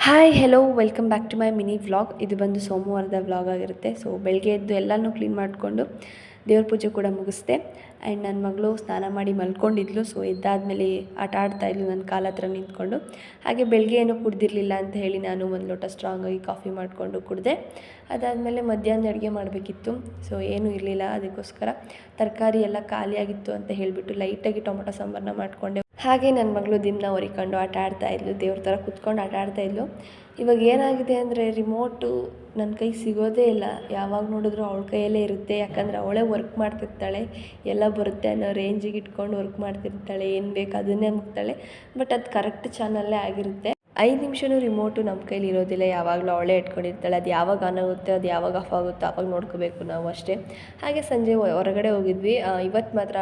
Hi hello welcome back to my mini vlog. ಇದು ಬಂದು ಸೋಮವಾರದ ವ್ಲಾಗ್ ಆಗಿರುತ್ತೆ. ಸೊ ಬೆಳಗ್ಗೆ ಎದ್ದು ಎಲ್ಲನೂ ಕ್ಲೀನ್ ಮಾಡಿಕೊಂಡು ದೇವ್ರ ಪೂಜೆ ಕೂಡ ಮುಗಿಸ್ದೆ. ಆ್ಯಂಡ್ ನನ್ನ ಮಗಳು ಸ್ನಾನ ಮಾಡಿ ಮಲ್ಕೊಂಡಿದ್ಲು. ಸೊ ಎದ್ದಾದಮೇಲೆ ಆಟ ಆಡ್ತಾಯಿದ್ಲು ನನ್ನ ಕಾಲ ಹತ್ರ ನಿಂತ್ಕೊಂಡು. ಹಾಗೆ ಬೆಳಗ್ಗೆ ಏನೂ ಕುಡ್ದಿರಲಿಲ್ಲ ಅಂತ ಹೇಳಿ ನಾನು ಒಂದು ಲೋಟ ಸ್ಟ್ರಾಂಗಾಗಿ ಕಾಫಿ ಮಾಡಿಕೊಂಡು ಕುಡಿದೆ. ಅದಾದಮೇಲೆ ಮಧ್ಯಾಹ್ನ ಅಡುಗೆ ಮಾಡಬೇಕಿತ್ತು. ಸೊ ಏನೂ ಇರಲಿಲ್ಲ, ಅದಕ್ಕೋಸ್ಕರ ತರಕಾರಿ ಎಲ್ಲ ಖಾಲಿಯಾಗಿತ್ತು ಅಂತ ಹೇಳಿಬಿಟ್ಟು ಲೈಟಾಗಿ ಟೊಮೊಟೊ ಸಾಂಬಾರನ್ನ ಮಾಡಿಕೊಂಡೆ. ಹಾಗೆ ನನ್ನ ಮಗಳು ದಿನ ಹೊರಿಕೊಂಡು ಆಟ ಆಡ್ತಾಯಿದ್ಲು, ದೇವ್ರ ಥರ ಕುತ್ಕೊಂಡು ಆಟ ಆಡ್ತಾಯಿದ್ಲು. ಇವಾಗ ಏನಾಗಿದೆ ಅಂದರೆ ರಿಮೋಟು ನನ್ನ ಕೈ ಸಿಗೋದೇ ಇಲ್ಲ. ಯಾವಾಗ ನೋಡಿದ್ರು ಅವಳ ಕೈಯಲ್ಲೇ ಇರುತ್ತೆ. ಯಾಕಂದರೆ ಅವಳೇ ವರ್ಕ್ ಮಾಡ್ತಿರ್ತಾಳೆ, ಎಲ್ಲ ಬರುತ್ತೆ ಅನ್ನೋ ರೇಂಜಿಗೆ ಇಟ್ಕೊಂಡು ವರ್ಕ್ ಮಾಡ್ತಿರ್ತಾಳೆ, ಏನು ಬೇಕು ಅದನ್ನೇ ಮುಗ್ತಾಳೆ. ಬಟ್ ಅದು ಕರೆಕ್ಟ್ ಚಾನಲ್ಲೇ ಆಗಿರುತ್ತೆ. 5 ನಿಮಿಷನೂ ರಿಮೋಟು ನಮ್ಮ ಕೈಲಿ ಇರೋದಿಲ್ಲ, ಯಾವಾಗಲೂ ಅವಳೇ ಇಟ್ಕೊಂಡಿರ್ತಾಳೆ. ಅದು ಯಾವಾಗ ಆನ್ ಆಗುತ್ತೆ, ಅದು ಯಾವಾಗ ಆಫ್ ಆಗುತ್ತೋ ಆವಾಗ ನೋಡ್ಕೋಬೇಕು ನಾವು ಅಷ್ಟೇ. ಹಾಗೆ ಸಂಜೆ ಹೊರಗಡೆ ಹೋಗಿದ್ವಿ. ಇವತ್ತು ಮಾತ್ರ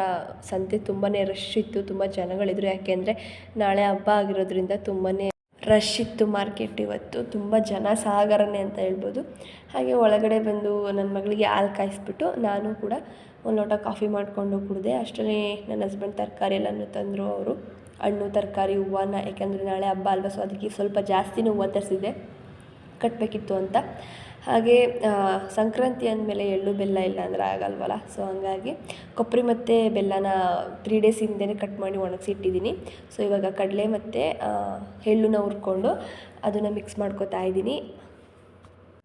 ಸಂತೆ ತುಂಬಾ ರಶ್ ಇತ್ತು, ತುಂಬ ಜನಗಳಿದ್ರು. ಯಾಕೆಂದರೆ ನಾಳೆ ಹಬ್ಬ ಆಗಿರೋದ್ರಿಂದ ತುಂಬಾ ರಶ್ ಇತ್ತು ಮಾರ್ಕೆಟ್. ಇವತ್ತು ತುಂಬ ಜನ ಸಾಗರನೇ ಅಂತ ಹೇಳ್ಬೋದು. ಹಾಗೆ ಒಳಗಡೆ ಬಂದು ನನ್ನ ಮಗಳಿಗೆ ಹಾಲು ಕಾಯಿಸ್ಬಿಟ್ಟು ನಾನು ಕೂಡ ಒಂದು ಲೋಟ ಕಾಫಿ ಮಾಡಿಕೊಂಡು ಕುಡಿದೆ. ಅಷ್ಟರಲ್ಲಿ ನನ್ನ ಹಸ್ಬೆಂಡ್ ತರಕಾರಿ ಎಲ್ಲನೂ ತಂದರು. ಅವರು ಹಣ್ಣು ತರಕಾರಿ ಹೂವನ್ನ, ಯಾಕೆಂದರೆ ನಾಳೆ ಹಬ್ಬ ಅಲ್ವಾ, ಸೊ ಅದಕ್ಕೆ ಸ್ವಲ್ಪ ಜಾಸ್ತಿನೂ ಹೂವು ತರಿಸಿದೆ, ಕಟ್ಟಬೇಕಿತ್ತು ಅಂತ. ಹಾಗೆ ಸಂಕ್ರಾಂತಿ ಅಂದಮೇಲೆ ಎಳ್ಳು ಬೆಲ್ಲ ಇಲ್ಲ ಅಂದರೆ ಆಗಲ್ವಲ್ಲ. ಸೊ ಹಂಗಾಗಿ ಕೊಬ್ಬರಿ ಮತ್ತು ಬೆಲ್ಲನ 3 ಡೇಸ್ ಹಿಂದೆಯೇ ಕಟ್ ಮಾಡಿ ಒಣಗಿಸಿ ಇಟ್ಟಿದ್ದೀನಿ. ಸೊ ಇವಾಗ ಕಡಲೆ ಮತ್ತು ಎಳ್ಳನ್ನ ಹುರ್ಕೊಂಡು ಅದನ್ನು ಮಿಕ್ಸ್ ಮಾಡ್ಕೊತಾ ಇದ್ದೀನಿ.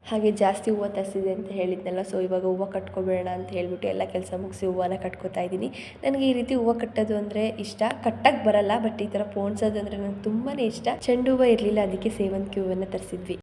ಹಾಗೆ ಜಾಸ್ತಿ ಹೂವು ತರಿಸಿದೆ ಅಂತ ಹೇಳಿದ್ನಲ್ಲ, ಸೊ ಇವಾಗ ಹೂವು ಕಟ್ಕೊಬೇಡ ಅಂತ ಹೇಳಿಬಿಟ್ಟು ಎಲ್ಲ ಕೆಲಸ ಮುಗಿಸಿ ಹೂವನ್ನ ಕಟ್ಕೊತಾ ಇದ್ದೀನಿ. ನನಗೆ ಈ ರೀತಿ ಹೂವು ಕಟ್ಟೋದು ಅಂದರೆ ಇಷ್ಟ. ಕಟ್ಟಕ್ಕೆ ಬರಲ್ಲ, ಬಟ್ ಈ ಥರ ಪೋಣಿಸೋದು ಅಂದರೆ ನನಗೆ ತುಂಬಾ ಇಷ್ಟ. ಚೆಂಡು ಹೂವು ಇರಲಿಲ್ಲ, ಅದಕ್ಕೆ ಸೇವಂತಿಗೆ ಹೂವನ್ನು ತರಿಸಿದ್ವಿ.